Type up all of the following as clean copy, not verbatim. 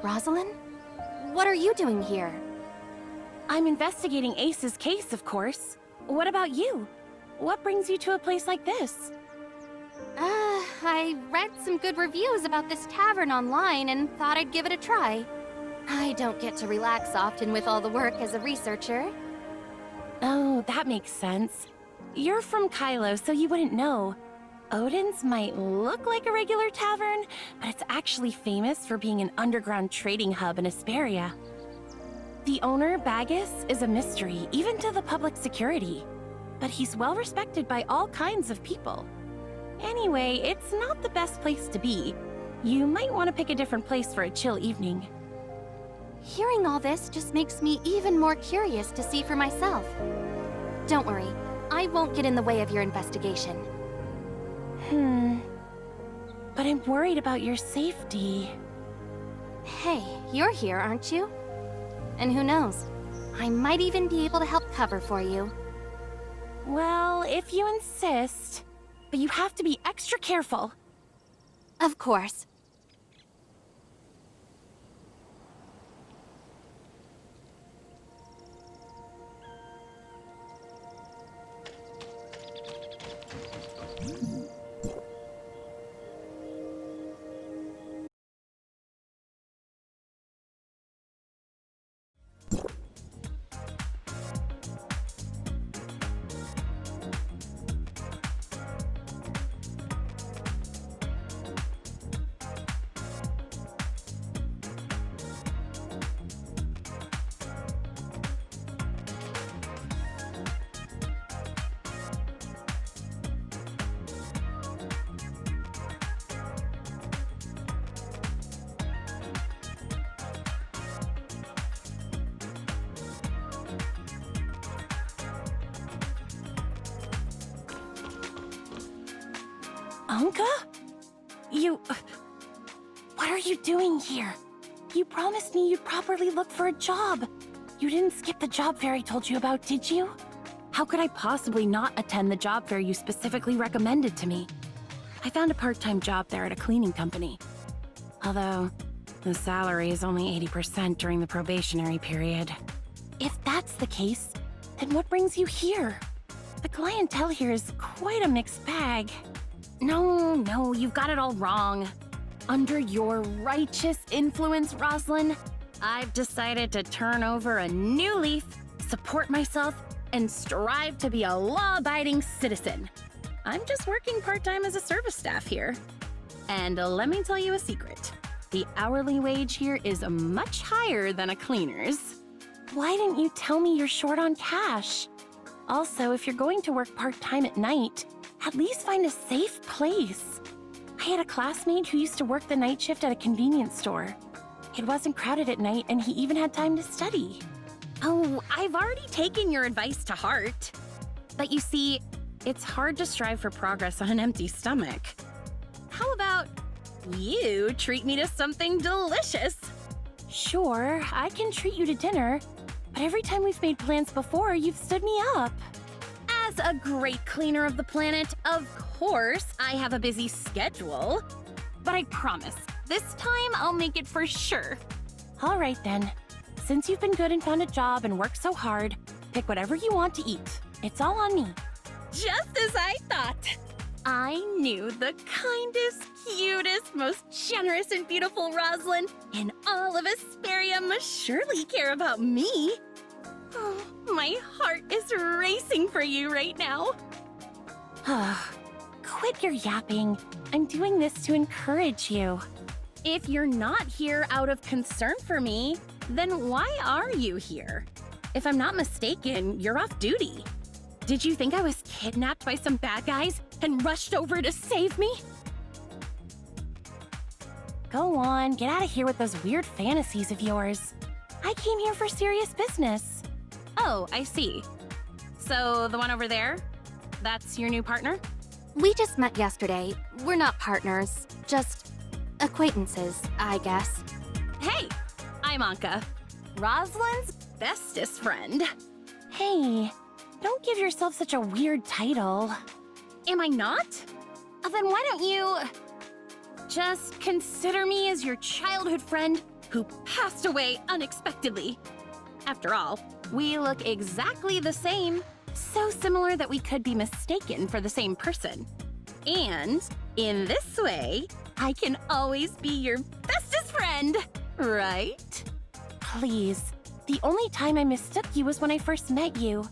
Rosalind? What are you doing here? I'm investigating Ace's case, of course. What about you? What brings you to a place like this? I read some good reviews about this tavern online and thought I'd give it a try. I don't get to relax often with all the work as a researcher. Oh, that makes sense. You're from Kylo, so you wouldn't know. Odin's might look like a regular tavern, but it's actually famous for being an underground trading hub in Asperia. The owner, Bagus, is a mystery, even to the public security. But he's well respected by all kinds of people. Anyway, it's not the best place to be. You might want to pick a different place for a chill evening. Hearing all this just makes me even more curious to see for myself. Don't worry, I won't get in the way of your investigation. But I'm worried about your safety. Hey, you're here, aren't you? And who knows, I might even be able to help cover for you. Well, if you insist. But you have to be extra careful. Of course. Anka? What are you doing here? You promised me you'd properly look for a job. You didn't skip the job fair I told you about, did you? How could I possibly not attend the job fair you specifically recommended to me? I found a part-time job there at a cleaning company. Although, the salary is only 80% during the probationary period. If that's the case, then what brings you here? The clientele here is quite a mixed bag. No, you've got it all wrong. Under your righteous influence, Rosalind, I've decided to turn over a new leaf, support myself, and strive to be a law-abiding citizen. I'm just working part-time as a service staff here. And let me tell you a secret. The hourly wage here is much higher than a cleaner's. Why didn't you tell me you're short on cash? Also, if you're going to work part-time at night, at least find a safe place. I had a classmate who used to work the night shift at a convenience store. It wasn't crowded at night, and he even had time to study. Oh, I've already taken your advice to heart. But you see, it's hard to strive for progress on an empty stomach. How about you treat me to something delicious? Sure, I can treat you to dinner, but every time we've made plans before, you've stood me up. As a great cleaner of the planet, of course, I have a busy schedule. But I promise, this time I'll make it for sure. All right then. Since you've been good and found a job and worked so hard, pick whatever you want to eat. It's all on me. Just as I thought. I knew the kindest, cutest, most generous and beautiful Rosalind in all of Asperia must surely care about me. Oh, my heart is racing for you right now. Quit your yapping. I'm doing this to encourage you. If you're not here out of concern for me, then why are you here? If I'm not mistaken, you're off duty. Did you think I was kidnapped by some bad guys and rushed over to save me? Go on, get out of here with those weird fantasies of yours. I came here for serious business. Oh, I see. So the one over there, that's your new partner? We just met yesterday. We're not partners, just acquaintances, I guess. Hey, I'm Anka, Rosalind's bestest friend. Hey, don't give yourself such a weird title. Am I not? Then why don't you just consider me as your childhood friend who passed away unexpectedly. After all, we look exactly the same, so similar that we could be mistaken for the same person. And in this way, I can always be your bestest friend, right? Please, the only time I mistook you was when I first met you.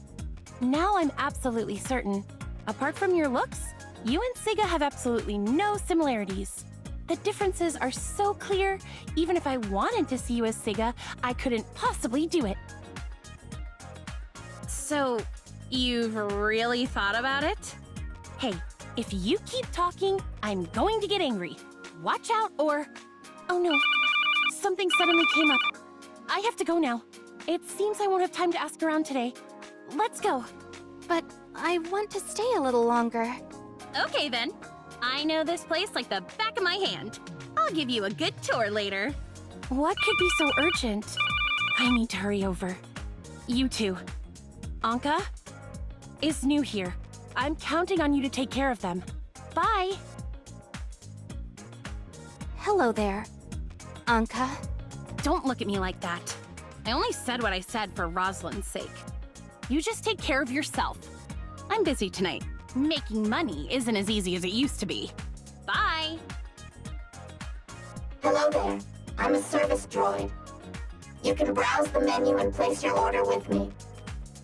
Now I'm absolutely certain. Apart from your looks, you and Siga have absolutely no similarities. The differences are so clear, even if I wanted to see you as Siga, I couldn't possibly do it. So, you've really thought about it? Hey, if you keep talking, I'm going to get angry. Watch out or... Oh no, something suddenly came up. I have to go now. It seems I won't have time to ask around today. Let's go. But I want to stay a little longer. Okay then. I know this place like the back of my hand. I'll give you a good tour later. What could be so urgent? I need to hurry over. You too. Anka is new here. I'm counting on you to take care of them. Bye. Hello there, Anka. Don't look at me like that. I only said what I said for Rosalind's sake. You just take care of yourself. I'm busy tonight. Making money isn't as easy as it used to be. Bye! Hello there. I'm a service droid. You can browse the menu and place your order with me.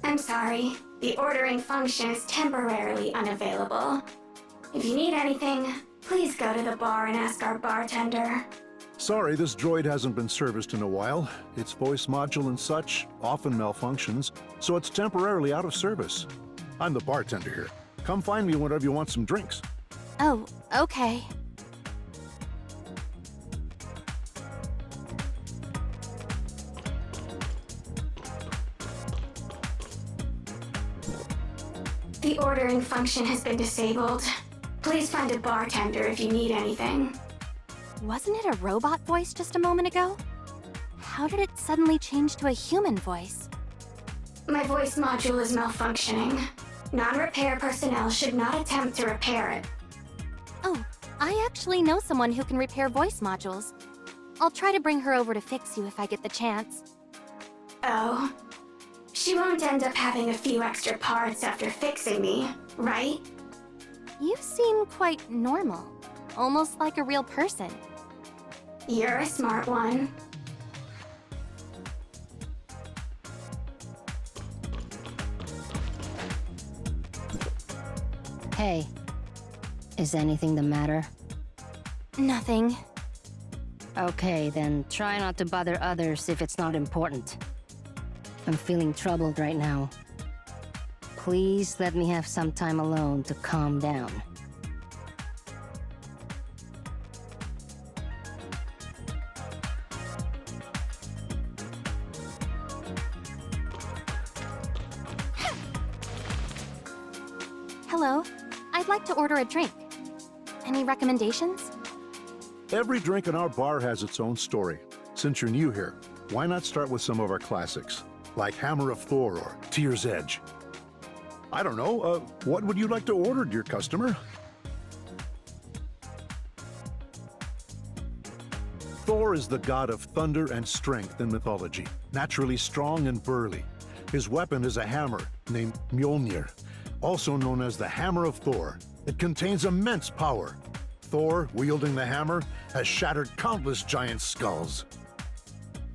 I'm sorry. The ordering function is temporarily unavailable. If you need anything, please go to the bar and ask our bartender. Sorry, this droid hasn't been serviced in a while. Its voice module and such often malfunctions, so it's temporarily out of service. I'm the bartender here. Come find me whenever you want some drinks. Oh, okay. The ordering function has been disabled. Please find a bartender if you need anything. Wasn't it a robot voice just a moment ago? How did it suddenly change to a human voice? My voice module is malfunctioning. Non-repair personnel should not attempt to repair it. Oh, I actually know someone who can repair voice modules. I'll try to bring her over to fix you if I get the chance. Oh. She won't end up having a few extra parts after fixing me, right? You seem quite normal. Almost like a real person. You're a smart one. Hey, is anything the matter? Nothing. Okay, then try not to bother others if it's not important. I'm feeling troubled right now. Please let me have some time alone to calm down. Hello. I'd like to order a drink. Any recommendations? Every drink in our bar has its own story. Since you're new here, why not start with some of our classics, like Hammer of Thor or Tear's Edge? I don't know, what would you like to order, dear customer? Thor is the god of thunder and strength in mythology, naturally strong and burly. His weapon is a hammer named Mjolnir, also known as the Hammer of Thor. It contains immense power. Thor, wielding the hammer, has shattered countless giant skulls.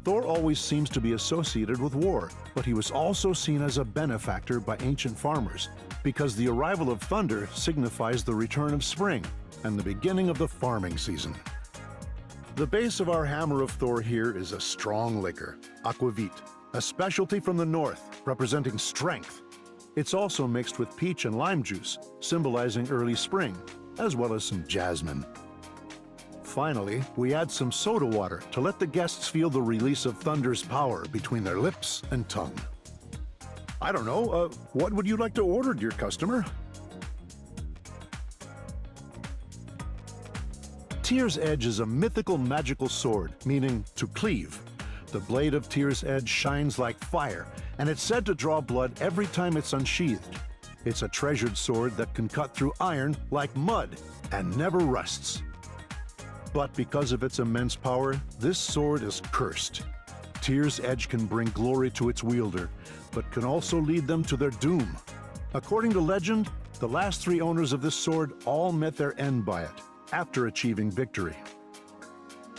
Thor always seems to be associated with war, but he was also seen as a benefactor by ancient farmers, because the arrival of thunder signifies the return of spring and the beginning of the farming season. The base of our Hammer of Thor here is a strong liquor, aquavit, a specialty from the north, representing strength. It's also mixed with peach and lime juice, symbolizing early spring, as well as some jasmine. Finally, we add some soda water to let the guests feel the release of thunder's power between their lips and tongue. I don't know, what would you like to order, dear customer? Tear's Edge is a mythical magical sword, meaning to cleave. The blade of Tear's Edge shines like fire, and it's said to draw blood every time it's unsheathed. It's a treasured sword that can cut through iron like mud and never rusts. But because of its immense power, this sword is cursed. Tyr's edge can bring glory to its wielder, but can also lead them to their doom. According to legend, the last 3 owners of this sword all met their end by it, after achieving victory.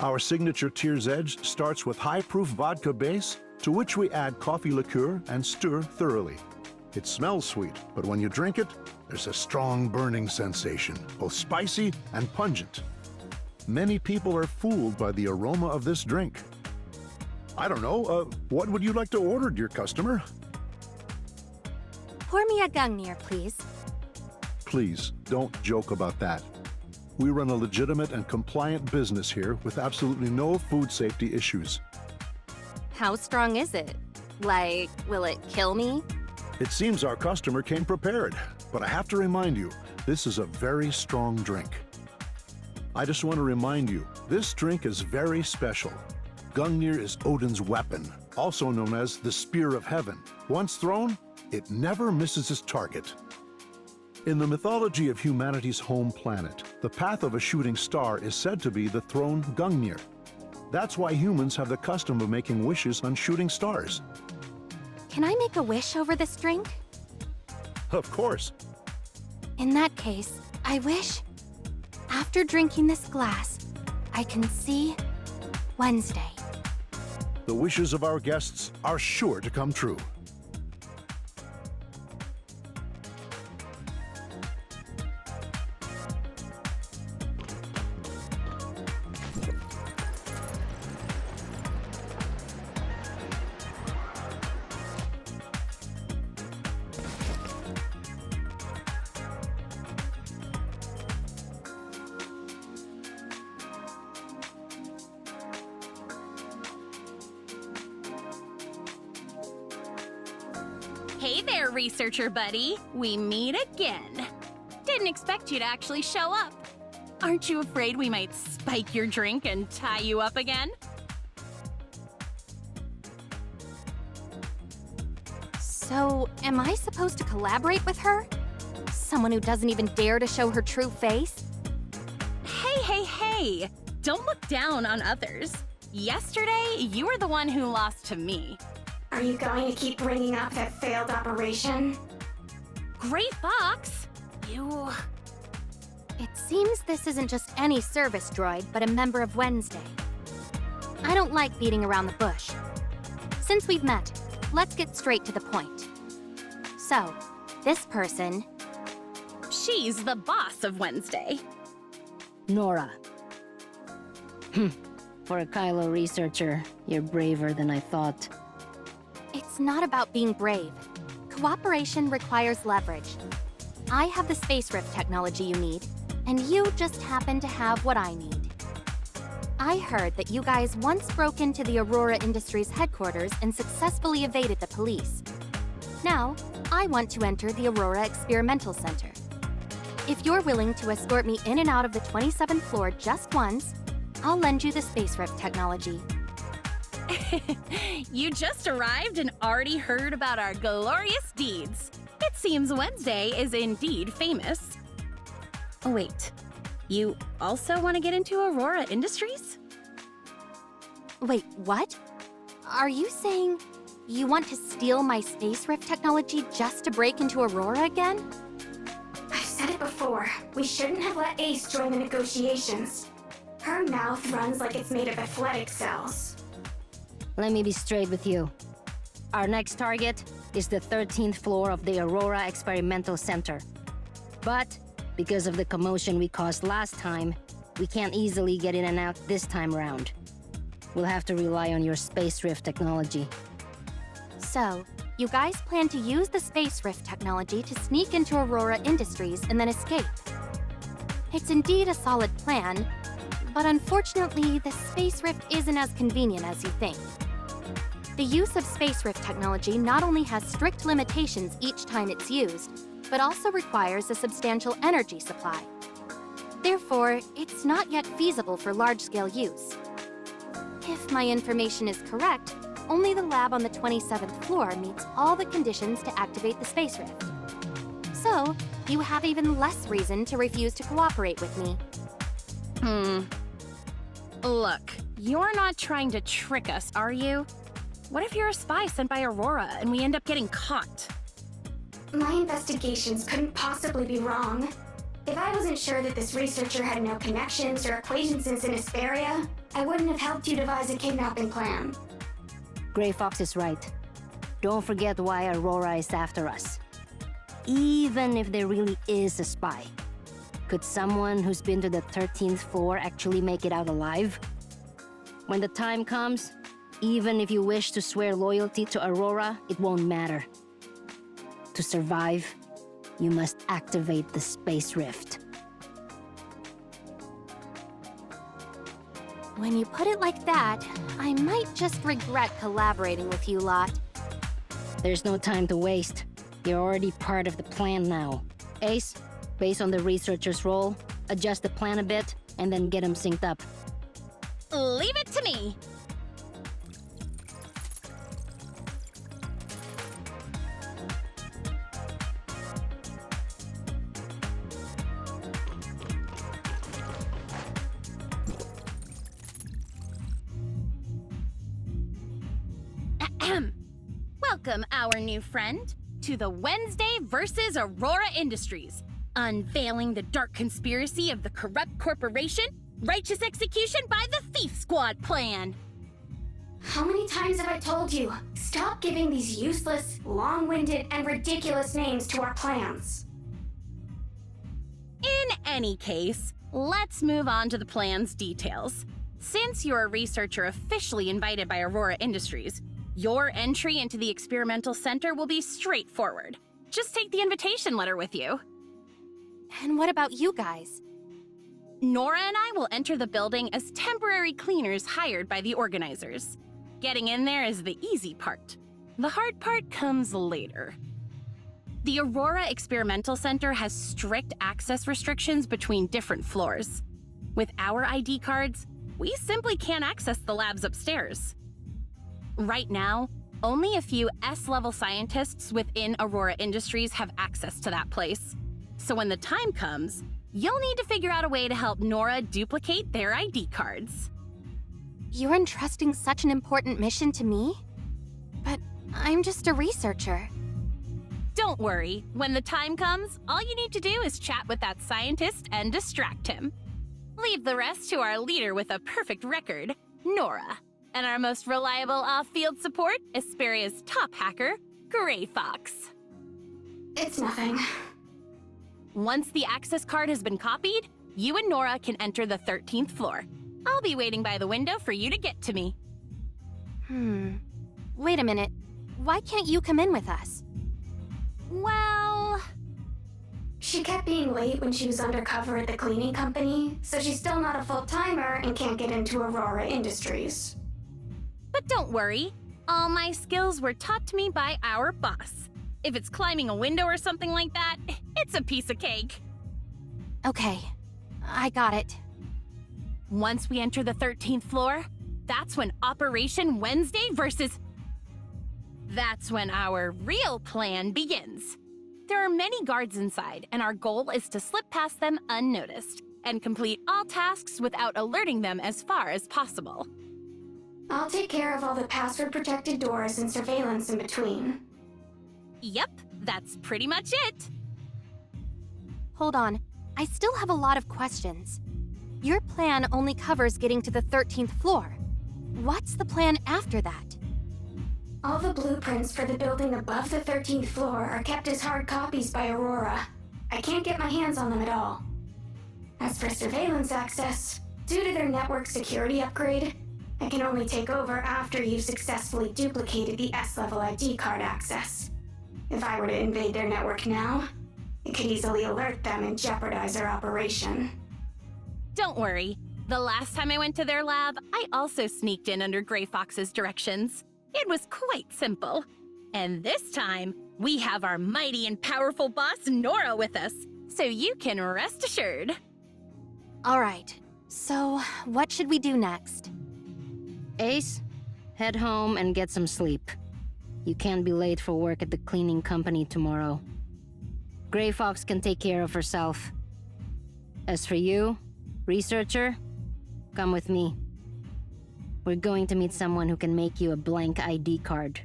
Our signature Tyr's Edge starts with high-proof vodka base, to which we add coffee liqueur and stir thoroughly. It smells sweet, but when you drink it, there's a strong burning sensation, both spicy and pungent. Many people are fooled by the aroma of this drink. I don't know, what would you like to order, dear customer? Pour me a Gungnir, please. Please, don't joke about that. We run a legitimate and compliant business here with absolutely no food safety issues. How strong is it? Like, will it kill me? It seems our customer came prepared, but I have to remind you, this is a very strong drink. I just want to remind you, this drink is very special. Gungnir is Odin's weapon, also known as the Spear of Heaven. Once thrown, it never misses its target. In the mythology of humanity's home planet, the path of a shooting star is said to be the thrown Gungnir. That's why humans have the custom of making wishes on shooting stars. Can I make a wish over this drink? Of course. In that case, I wish, after drinking this glass, I can see Wednesday. The wishes of our guests are sure to come true. Hey there, researcher buddy. We meet again. Didn't expect you to actually show up. Aren't you afraid we might spike your drink and tie you up again? So, am I supposed to collaborate with her? Someone who doesn't even dare to show her true face? Hey! Don't look down on others. Yesterday, you were the one who lost to me. Are you going to keep bringing up that failed operation? Gray Fox? You... It seems this isn't just any service droid, but a member of Wednesday. I don't like beating around the bush. Since we've met, let's get straight to the point. So, this person... She's the boss of Wednesday. Nora. For a Kylo researcher, you're braver than I thought. It's not about being brave. Cooperation requires leverage. I have the space rift technology you need, and you just happen to have what I need. I heard that you guys once broke into the Aurora Industries headquarters and successfully evaded the police. Now, I want to enter the Aurora Experimental Center. If you're willing to escort me in and out of the 27th floor just once, I'll lend you the space rift technology. You just arrived and already heard about our glorious deeds. It seems Wednesday is indeed famous. Oh wait, you also want to get into Aurora Industries? Wait, what? Are you saying you want to steal my space rift technology just to break into Aurora again? I've said it before. We shouldn't have let Ace join the negotiations. Her mouth runs like it's made of athletic cells. Let me be straight with you. Our next target is the 13th floor of the Aurora Experimental Center. But, because of the commotion we caused last time, we can't easily get in and out this time around. We'll have to rely on your space rift technology. So, you guys plan to use the space rift technology to sneak into Aurora Industries and then escape. It's indeed a solid plan, but unfortunately, the space rift isn't as convenient as you think. The use of space rift technology not only has strict limitations each time it's used, but also requires a substantial energy supply. Therefore, it's not yet feasible for large-scale use. If my information is correct, only the lab on the 27th floor meets all the conditions to activate the space rift. So, you have even less reason to refuse to cooperate with me. Look, you're not trying to trick us, are you? What if you're a spy sent by Aurora and we end up getting caught? My investigations couldn't possibly be wrong. If I wasn't sure that this researcher had no connections or acquaintances in Hesperia, I wouldn't have helped you devise a kidnapping plan. Gray Fox is right. Don't forget why Aurora is after us. Even if there really is a spy, could someone who's been to the 13th floor actually make it out alive? When the time comes, even if you wish to swear loyalty to Aurora, it won't matter. To survive, you must activate the space rift. When you put it like that, I might just regret collaborating with you lot. There's no time to waste. You're already part of the plan now. Ace, based on the researcher's role, adjust the plan a bit, and then get him synced up. Leave it to me! Ahem. Welcome, our new friend, to the Wednesday versus Aurora Industries, unveiling the dark conspiracy of the corrupt corporation, righteous execution by the Thief Squad plan. How many times have I told you? Stop giving these useless, long-winded, and ridiculous names to our plans. In any case, let's move on to the plan's details. Since you're a researcher officially invited by Aurora Industries, your entry into the experimental center will be straightforward. Just take the invitation letter with you. And what about you guys? Nora and I will enter the building as temporary cleaners hired by the organizers. Getting in there is the easy part. The hard part comes later. The Aurora Experimental Center has strict access restrictions between different floors. With our ID cards, we simply can't access the labs upstairs. Right now, only a few S-level scientists within Aurora Industries have access to that place. So when the time comes, you'll need to figure out a way to help Nora duplicate their ID cards. You're entrusting such an important mission to me? But I'm just a researcher. Don't worry, when the time comes, all you need to do is chat with that scientist and distract him. Leave the rest to our leader with a perfect record, Nora. And our most reliable off-field support, Hesperia's top hacker, Gray Fox. It's nothing. Once the access card has been copied, you and Nora can enter the 13th floor. I'll be waiting by the window for you to get to me. Wait a minute. Why can't you come in with us? Well... She kept being late when she was undercover at the cleaning company, so she's still not a full-timer and can't get into Aurora Industries. But don't worry, all my skills were taught to me by our boss. If it's climbing a window or something like that, it's a piece of cake. Okay, I got it. Once we enter the 13th floor, that's when Operation Wednesday versus... That's when our real plan begins. There are many guards inside, and our goal is to slip past them unnoticed and complete all tasks without alerting them as far as possible. I'll take care of all the password-protected doors and surveillance in between. Yep, that's pretty much it. Hold on, I still have a lot of questions. Your plan only covers getting to the 13th floor. What's the plan after that? All the blueprints for the building above the 13th floor are kept as hard copies by Aurora. I can't get my hands on them at all. As for surveillance access, due to their network security upgrade, I can only take over after you've successfully duplicated the S-level ID card access. If I were to invade their network now, it could easily alert them and jeopardize our operation. Don't worry. The last time I went to their lab, I also sneaked in under Gray Fox's directions. It was quite simple. And this time, we have our mighty and powerful boss, Nora, with us, so you can rest assured. All right, so what should we do next? Ace, head home and get some sleep. You can't be late for work at the cleaning company tomorrow. Gray Fox can take care of herself. As for you, researcher, come with me. We're going to meet someone who can make you a blank ID card.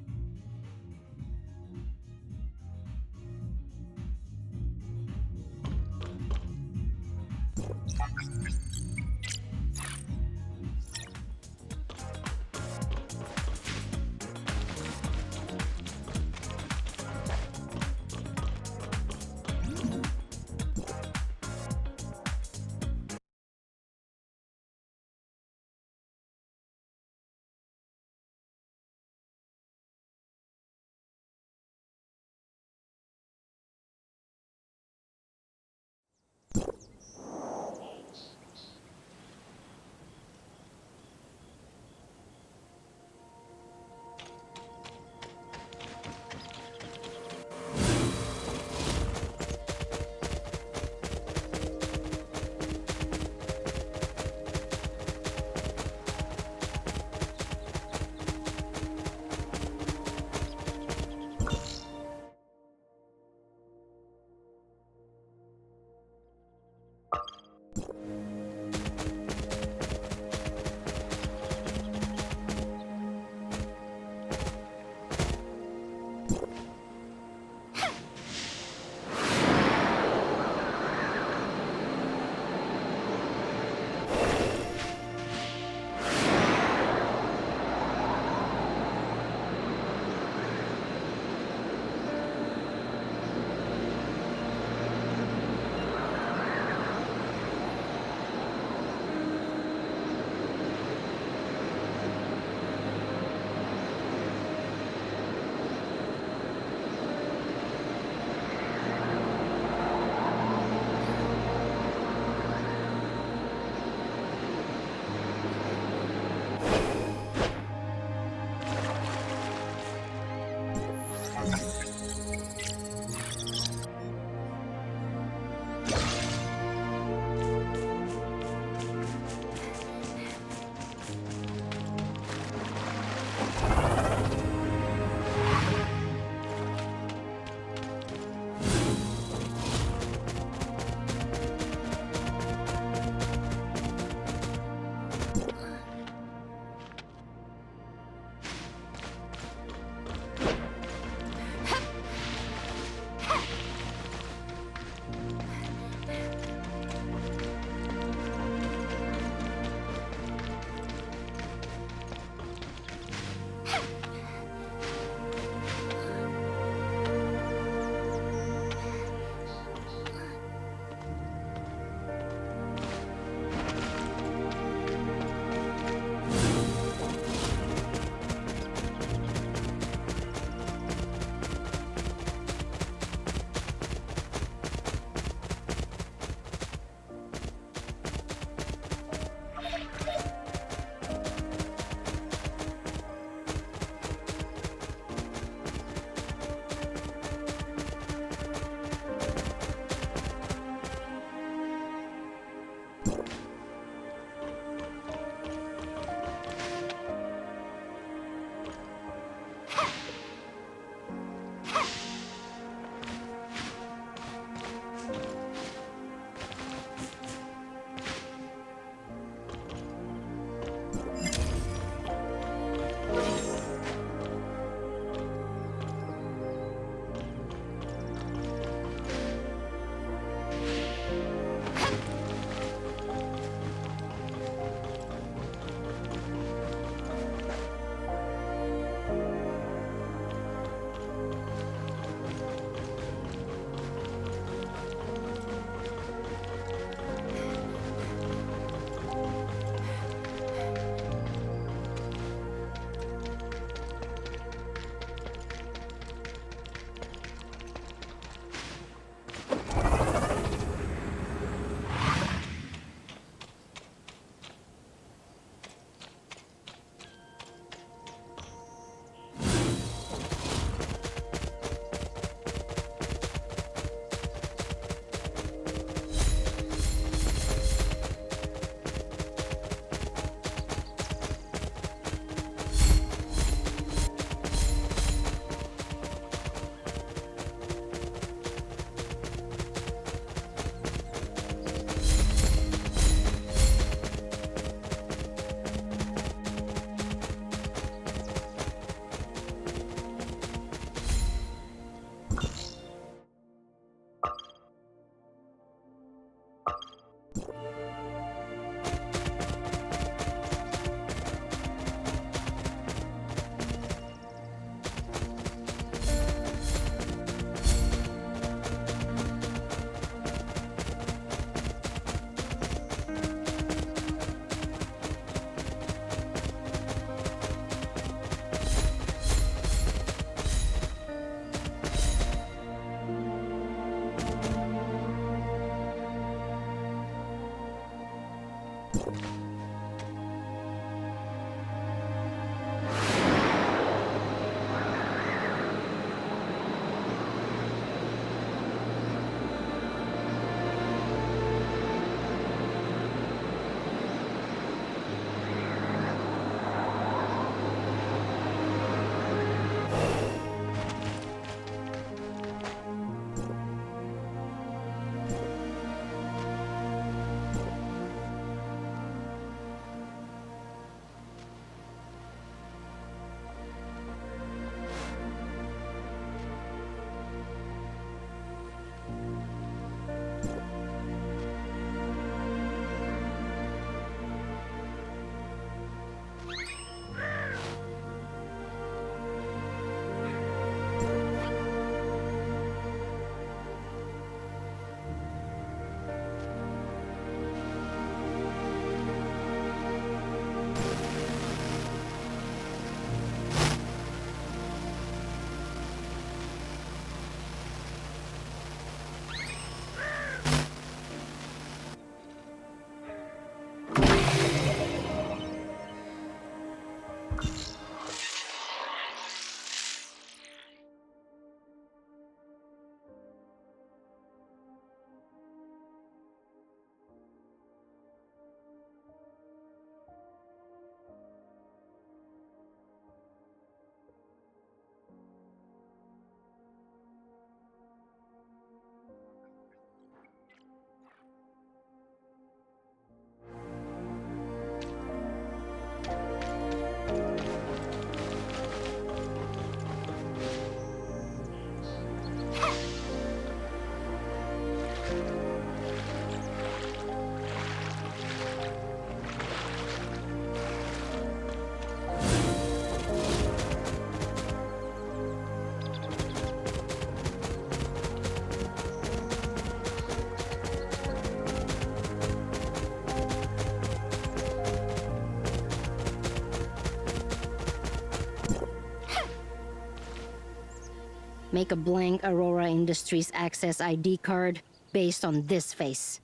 Make a blank Aurora Industries Access ID card based on this face.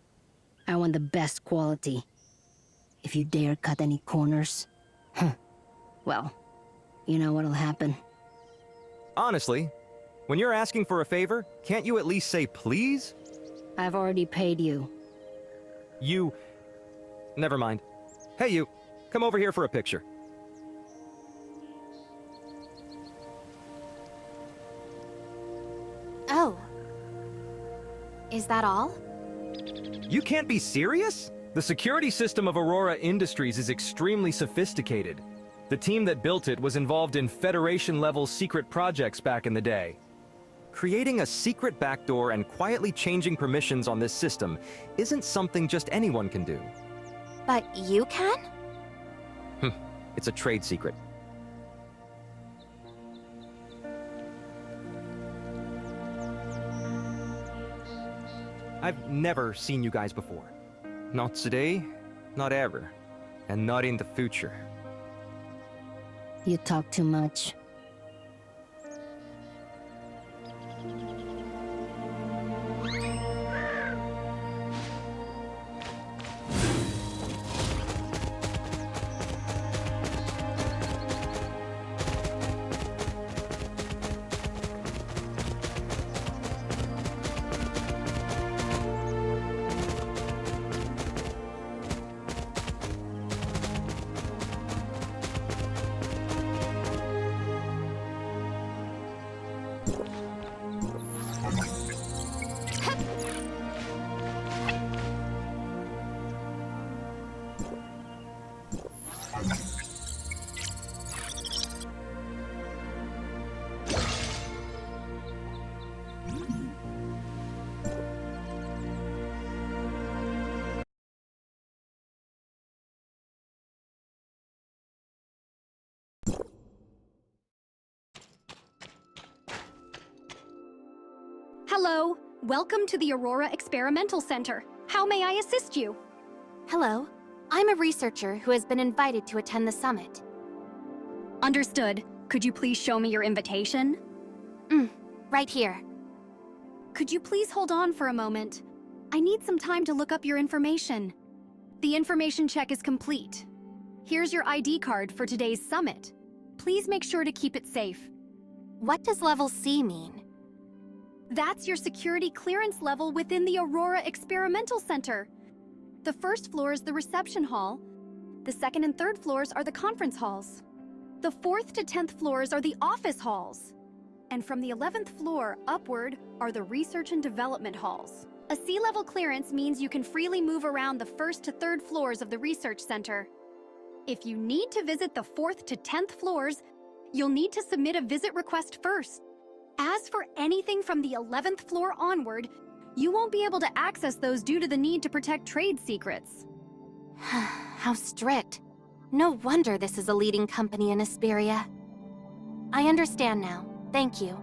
I want the best quality. If you dare cut any corners, well, you know what'll happen. Honestly, when you're asking for a favor, can't you at least say please? I've already paid you. You... Never mind. Hey you, come over here for a picture. Oh. Is that all? You can't be serious? The security system of Aurora Industries is extremely sophisticated. The team that built it was involved in Federation-level secret projects back in the day. Creating a secret backdoor and quietly changing permissions on this system isn't something just anyone can do. But you can? It's a trade secret. I've never seen you guys before. Not today, not ever, and not in the future. You talk too much. Hello, welcome to the Aurora Experimental Center. How may I assist you? Hello. I'm a researcher who has been invited to attend the summit. Understood. Could you please show me your invitation? Right here. Could you please hold on for a moment? I need some time to look up your information. The information check is complete. Here's your ID card for today's summit. Please make sure to keep it safe. What does level C mean? That's your security clearance level within the Aurora Experimental Center. The first floor is the reception hall. The second and third floors are the conference halls. The 4th to 10th floors are the office halls. And from the 11th floor upward are the research and development halls. A C-level clearance means you can freely move around the 1st to 3rd floors of the research center. If you need to visit the 4th to 10th floors, you'll need to submit a visit request first. As for anything from the 11th floor onward, you won't be able to access those due to the need to protect trade secrets. How strict. No wonder this is a leading company in Asperia. I understand now. Thank you.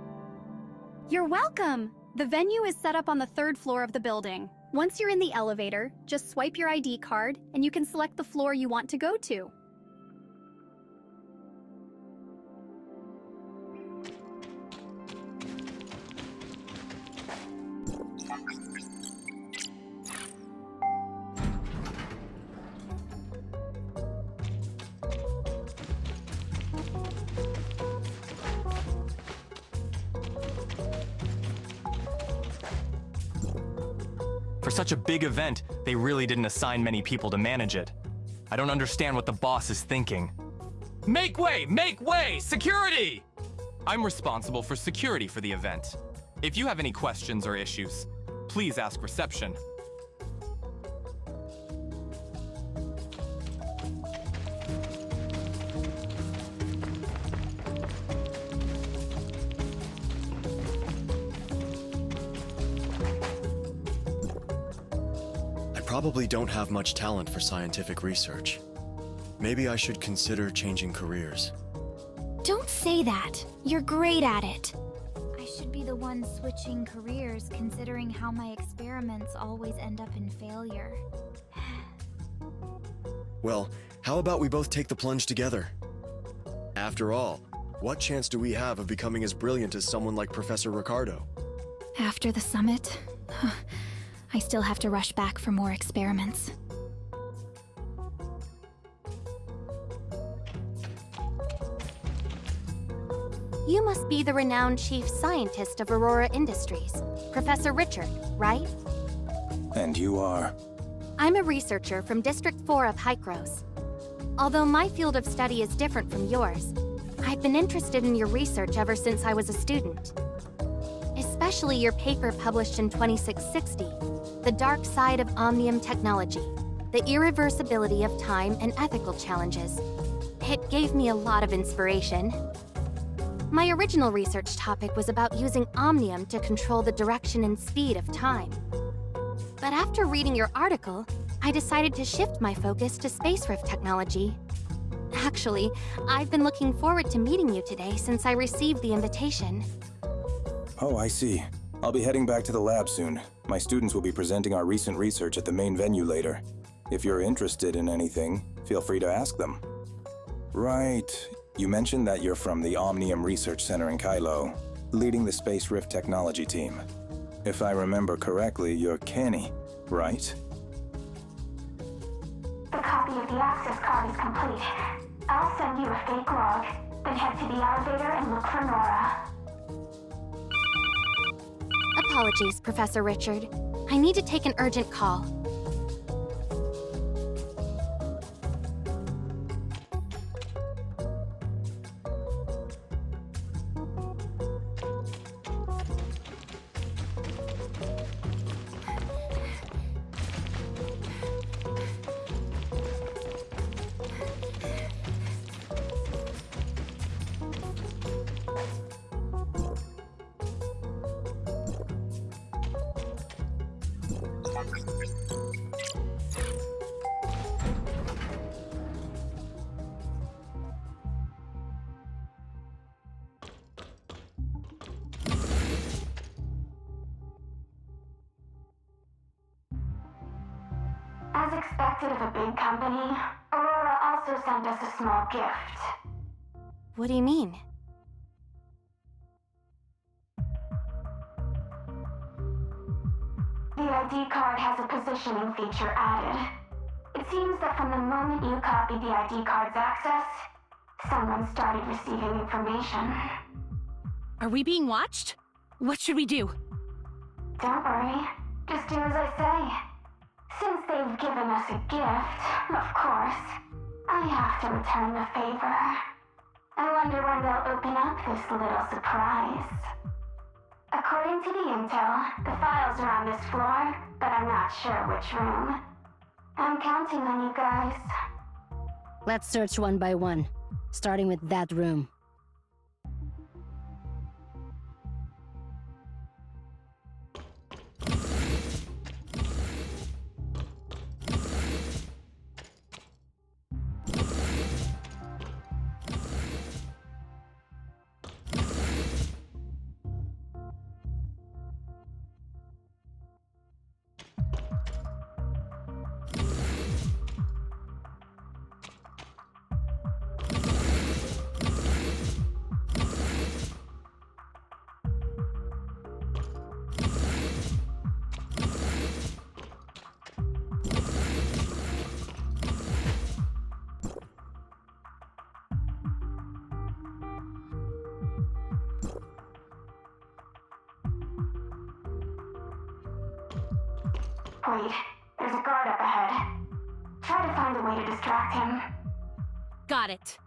You're welcome! The venue is set up on the 3rd floor of the building. Once you're in the elevator, just swipe your ID card and you can select the floor you want to go to. For such a big event, they really didn't assign many people to manage it. I don't understand what the boss is thinking. Make way! Make way! Security! I'm responsible for security for the event. If you have any questions or issues, please ask reception. I probably don't have much talent for scientific research. Maybe I should consider changing careers. Don't say that. You're great at it. I should be the one switching careers, considering how my experiments always end up in failure. Well, how about we both take the plunge together? After all, What chance do we have of becoming as brilliant as someone like Professor Ricardo? After the summit, I still have to rush back for more experiments. You must be the renowned chief scientist of Aurora Industries, Professor Richard, right? And you are? I'm a researcher from District 4 of Hykros. Although my field of study is different from yours, I've been interested in your research ever since I was a student. Especially your paper published in 2660, The Dark Side of Omnium Technology, The Irreversibility of Time and Ethical Challenges. It gave me a lot of inspiration. My original research topic was about using Omnium to control the direction and speed of time. But after reading your article, I decided to shift my focus to space rift technology. Actually, I've been looking forward to meeting you today since I received the invitation. Oh, I see. I'll be heading back to the lab soon. My students will be presenting our recent research at the main venue later. If you're interested in anything, feel free to ask them. Right. You mentioned that you're from the Omnium Research Center in Kylo, leading the Space Rift Technology team. If I remember correctly, you're Kenny, right? The copy of the access card is complete. I'll send you a fake log, then head to the elevator and look for Nora. Apologies, Professor Richard. I need to take an urgent call. As expected of a big company, Aurora also sent us a small gift. What do you mean? The ID card has a positioning feature added. It seems that from the moment you copied the ID card's access, someone started receiving information. Are we being watched? What should we do? Don't worry, just do as I say. Since they've given us a gift, of course, I have to return the favor. I wonder when they'll open up this little surprise. According to the intel, the files are on this floor, but I'm not sure which room. I'm counting on you guys. Let's search one by one, starting with that room. Wait, there's a guard up ahead. Try to find a way to distract him. Got it.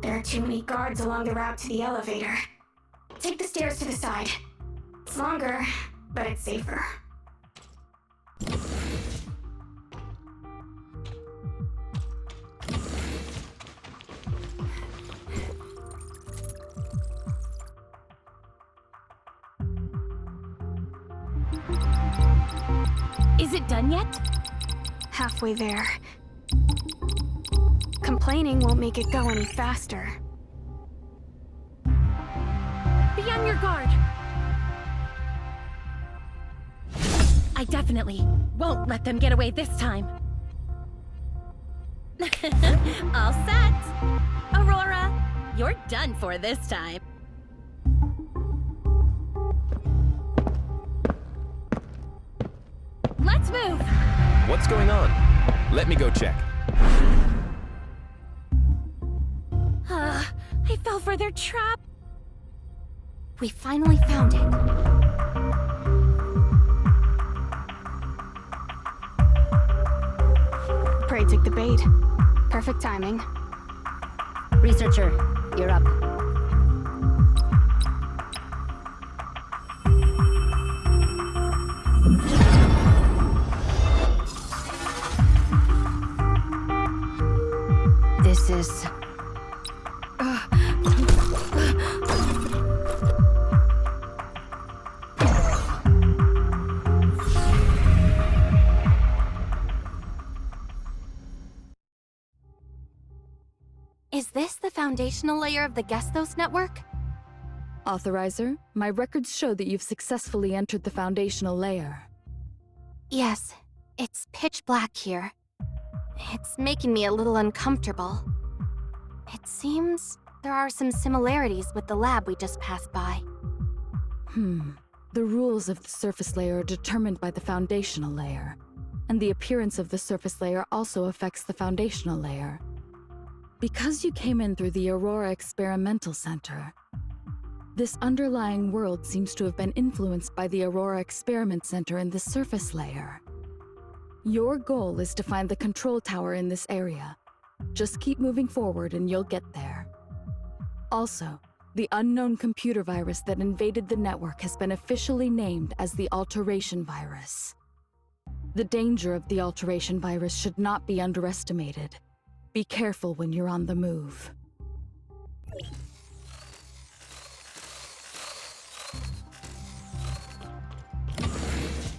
There are too many guards along the route to the elevator. Take the stairs to the side. It's longer, but it's safer. Is it done yet? Halfway there. Complaining won't make it go any faster. Be on your guard. I definitely won't let them get away this time. All set. Aurora, you're done for this time. Let's move! What's going on? Let me go check. I fell for their trap. We finally found it. Prey took the bait. Perfect timing. Researcher, you're up. This is... Is this the foundational layer of the Gestos network? Authorizer, my records show that you've successfully entered the foundational layer. Yes, it's pitch black here. It's making me a little uncomfortable. It seems there are some similarities with the lab we just passed by. The rules of the surface layer are determined by the foundational layer, and the appearance of the surface layer also affects the foundational layer. Because you came in through the Aurora Experimental Center, this underlying world seems to have been influenced by the Aurora Experiment Center in the surface layer. Your goal is to find the control tower in this area. Just keep moving forward and you'll get there. Also, the unknown computer virus that invaded the network has been officially named as the Alteration Virus. The danger of the Alteration Virus should not be underestimated. Be careful when you're on the move.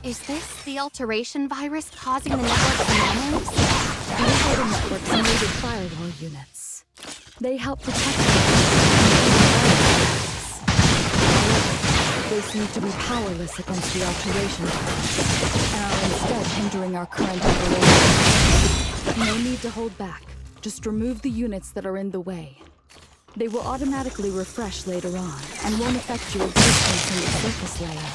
Is this the alteration virus causing the network's anomalies? These are the network's native firewall units. They help protect us. They seem to be powerless against the alteration virus, and are instead hindering our current operations. No need to hold back. Just remove the units that are in the way. They will automatically refresh later on, and won't affect your existence in the surface layer.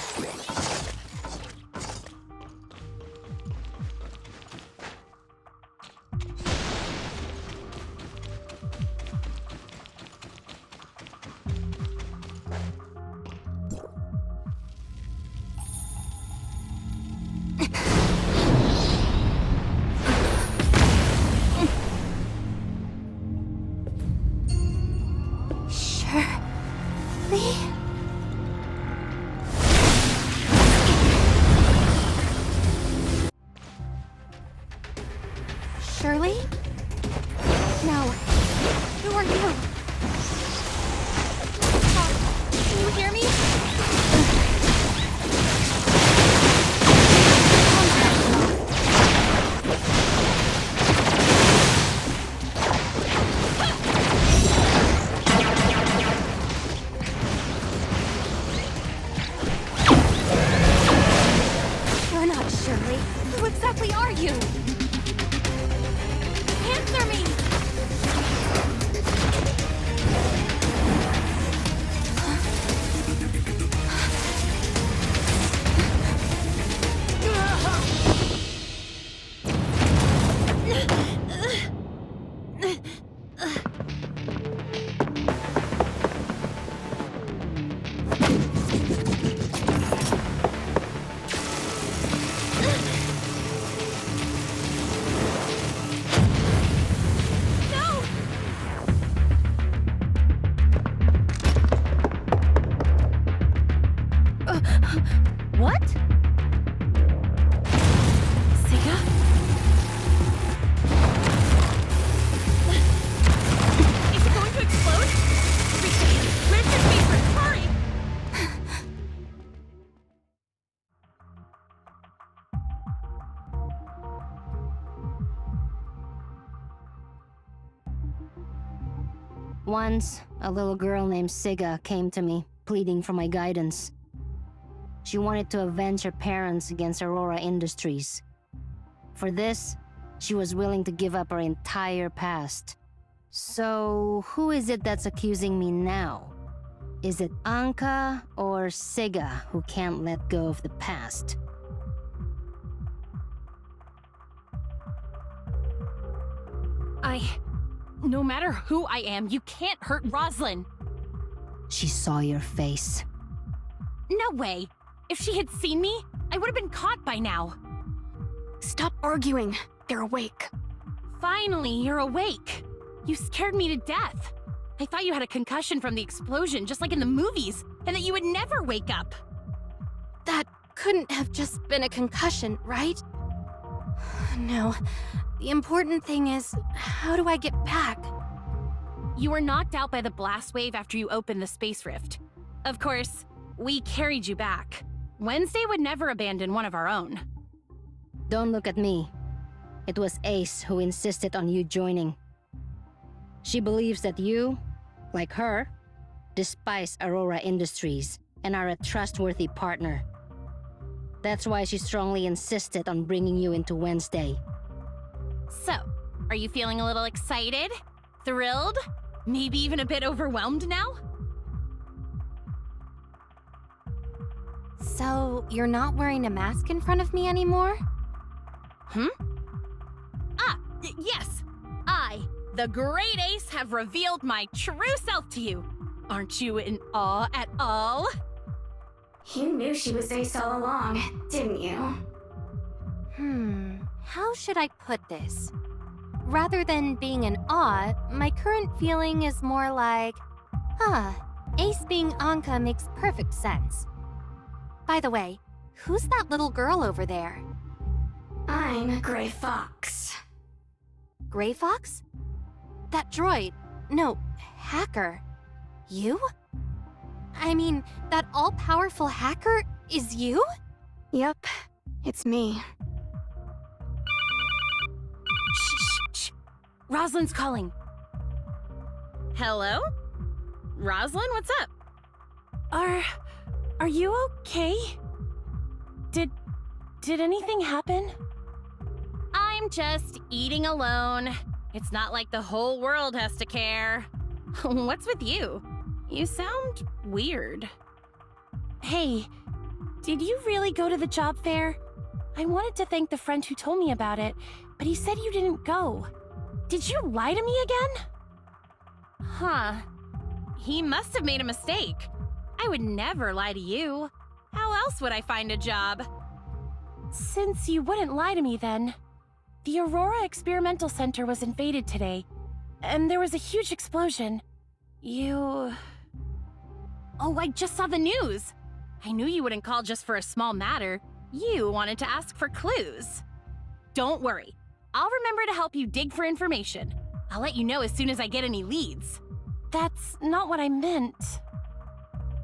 Shirley? No. Who are you? Can you hear me? You're not Shirley. Who exactly are you? Answer me! Once, a little girl named Siga came to me, pleading for my guidance. She wanted to avenge her parents against Aurora Industries. For this, she was willing to give up her entire past. So, who is it that's accusing me now? Is it Anka or Siga who can't let go of the past? No matter who I am, you can't hurt Roslyn. She saw your face. No way. If she had seen me, I would have been caught by now. Stop arguing. They're awake. Finally, you're awake. You scared me to death. I thought you had a concussion from the explosion, just like in the movies, and that you would never wake up. That couldn't have just been a concussion, right? No. The important thing is, how do I get back? You were knocked out by the blast wave after you opened the space rift. Of course, we carried you back. Wednesday would never abandon one of our own. Don't look at me. It was Ace who insisted on you joining. She believes that you, like her, despise Aurora Industries and are a trustworthy partner. That's why she strongly insisted on bringing you into Wednesday. So, are you feeling a little excited? Thrilled? Maybe even a bit overwhelmed now? So, you're not wearing a mask in front of me anymore? Yes! I, the Great Ace, have revealed my true self to you. Aren't you in awe at all? You knew she was Ace all along, didn't you? How should I put this? Rather than being in awe, my current feeling is more like, Ace being Anka makes perfect sense. By the way, who's that little girl over there? I'm Gray Fox. Gray Fox? That droid. No, hacker. You? I mean, that all-powerful hacker is you? Yep, it's me. Shh. Roslyn's calling. Hello? Roslyn, what's up? Are you okay? Did anything happen? I'm just eating alone. It's not like the whole world has to care. What's with you? You sound weird. Hey, did you really go to the job fair? I wanted to thank the friend who told me about it, but he said you didn't go. Did you lie to me again? Huh. He must have made a mistake. I would never lie to you. How else would I find a job? Since you wouldn't lie to me then, the Aurora Experimental Center was invaded today, and there was a huge explosion. Oh, I just saw the news. I knew you wouldn't call just for a small matter. You wanted to ask for clues. Don't worry. I'll remember to help you dig for information. I'll let you know as soon as I get any leads. That's not what I meant.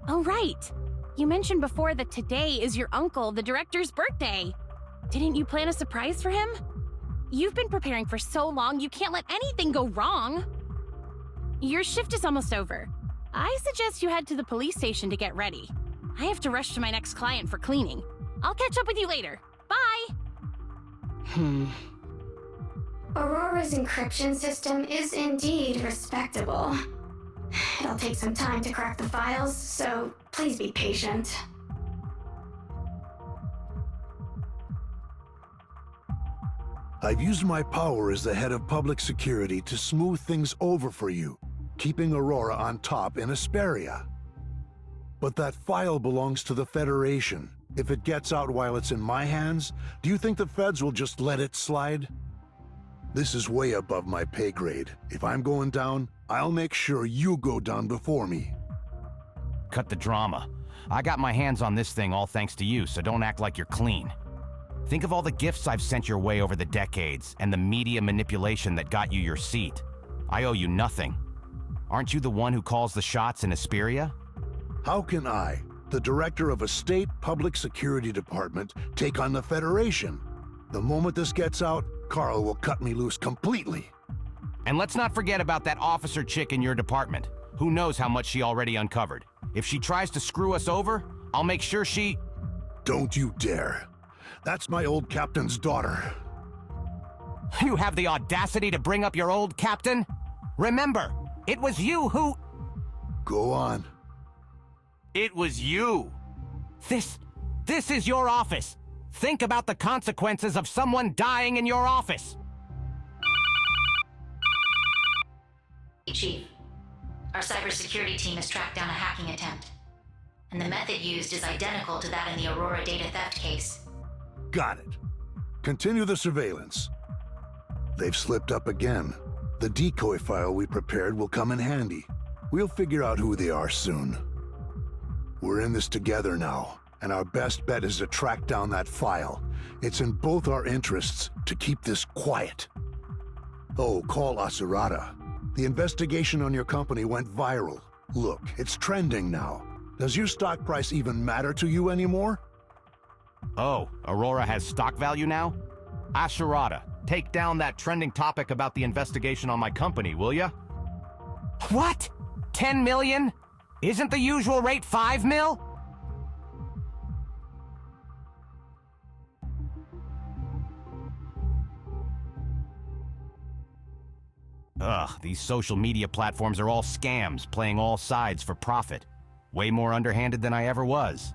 Oh, right. You mentioned before that today is your uncle, the director's birthday. Didn't you plan a surprise for him? You've been preparing for so long, you can't let anything go wrong. Your shift is almost over. I suggest you head to the police station to get ready. I have to rush to my next client for cleaning. I'll catch up with you later. Bye! Aurora's encryption system is indeed respectable. It'll take some time to crack the files, so please be patient. I've used my power as the head of public security to smooth things over for you, keeping Aurora on top in Asperia. But that file belongs to the Federation. If it gets out while it's in my hands, do you think the feds will just let it slide? This is way above my pay grade. If I'm going down, I'll make sure you go down before me. Cut the drama. I got my hands on this thing all thanks to you, so don't act like you're clean. Think of all the gifts I've sent your way over the decades, and the media manipulation that got you your seat. I owe you nothing. Aren't you the one who calls the shots in Asperia? How can I, the director of a state public security department, take on the Federation? The moment this gets out, Carl will cut me loose completely. And let's not forget about that officer chick in your department. Who knows how much she already uncovered. If she tries to screw us over, I'll make sure she... Don't you dare. That's my old captain's daughter. You have the audacity to bring up your old captain? Remember, it was you who... Go on. It was you. This is your office. Think about the consequences of someone dying in your office. Chief, our cybersecurity team has tracked down a hacking attempt, and the method used is identical to that in the Aurora data theft case. Got it. Continue the surveillance. They've slipped up again. The decoy file we prepared will come in handy. We'll figure out who they are soon. We're in this together now, and our best bet is to track down that file. It's in both our interests to keep this quiet. Oh, call Asurata. The investigation on your company went viral. Look, it's trending now. Does your stock price even matter to you anymore? Oh, Aurora has stock value now? Asurata, take down that trending topic about the investigation on my company, will ya? What? 10 million? Isn't the usual rate 5 mil? Ugh, these social media platforms are all scams, playing all sides for profit. Way more underhanded than I ever was.